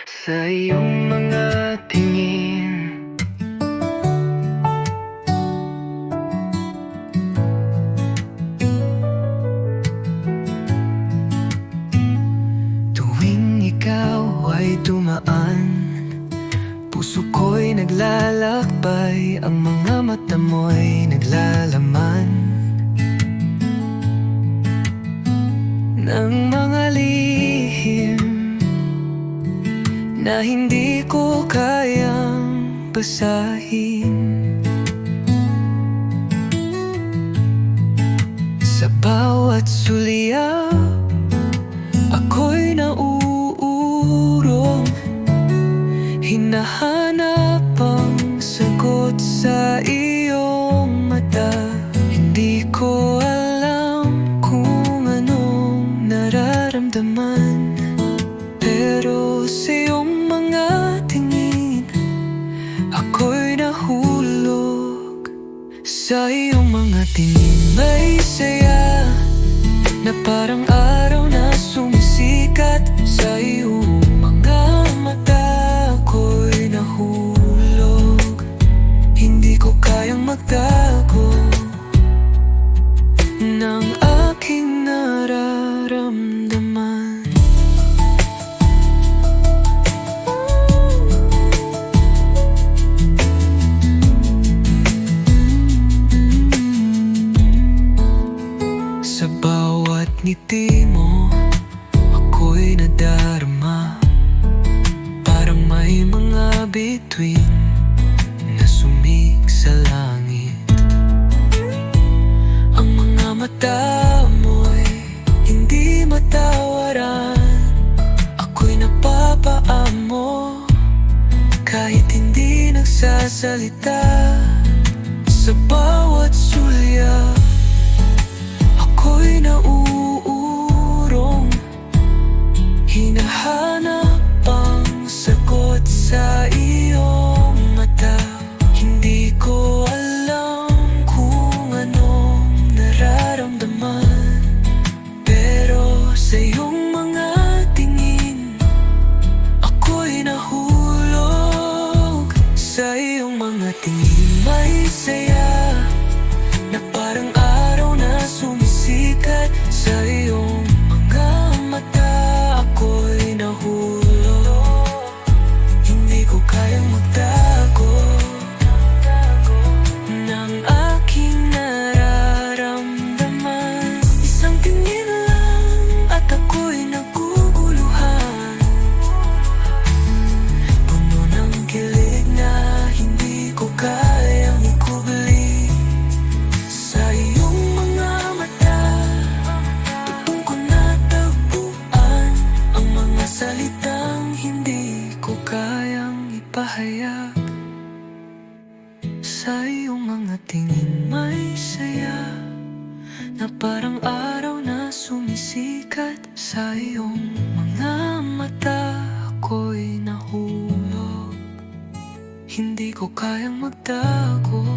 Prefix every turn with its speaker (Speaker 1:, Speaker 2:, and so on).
Speaker 1: sa iyong mga tingin. Tuwing ikaw ay dumaan, puso ko'y naglalakbay, ang mga mata mo'y naglalaman ng mga lihim na hindi ko kayang basahin. Sa bawat sulyap, ako'y nauurong, hinahanap ang sagot sa iyong mata. Hindi ko alam kung anong nararamdaman, pero sa iyong mga tingin, ako'y nahulog. Sa iyong mga tingin may saya na parang araw na sumisikat. Sa iyong mga mata ako'y nahulog, hindi ko kayang magtago ng aking nararamdaman. Sa bawat ngiti mo, ako'y nadarama, parang may mga bituin na sumig sa langit. Ang mga mata mo'y hindi matawaran, ako'y napapaamo kahit hindi nagsasalita. Sa bawat sulyap, ako'y nauurong, hinahanap ang sagot sa iyong mata. Hindi ko alam kung anong nararamdaman, pero sa iyong mga tingin, ako'y nahulog. Sa iyong mga tingin may saya na parang araw na sumisikat. Sa iyong mga mata ako'y nahulog, hindi ko kayang magtago ng aking nararamdaman. Isang tingin lang at ako'y naguguluhan, puno ng kilig na hindi ko kayang ikubli. Sa iyong mga mata, tugtong ko natagpuan ang mga salitang hindi ko kayang ipahayag. Sa iyong mga tingin may saya na parang araw na sumisikat. Sa iyong mga mata ako'y nahulog, hindi ko kayang magtago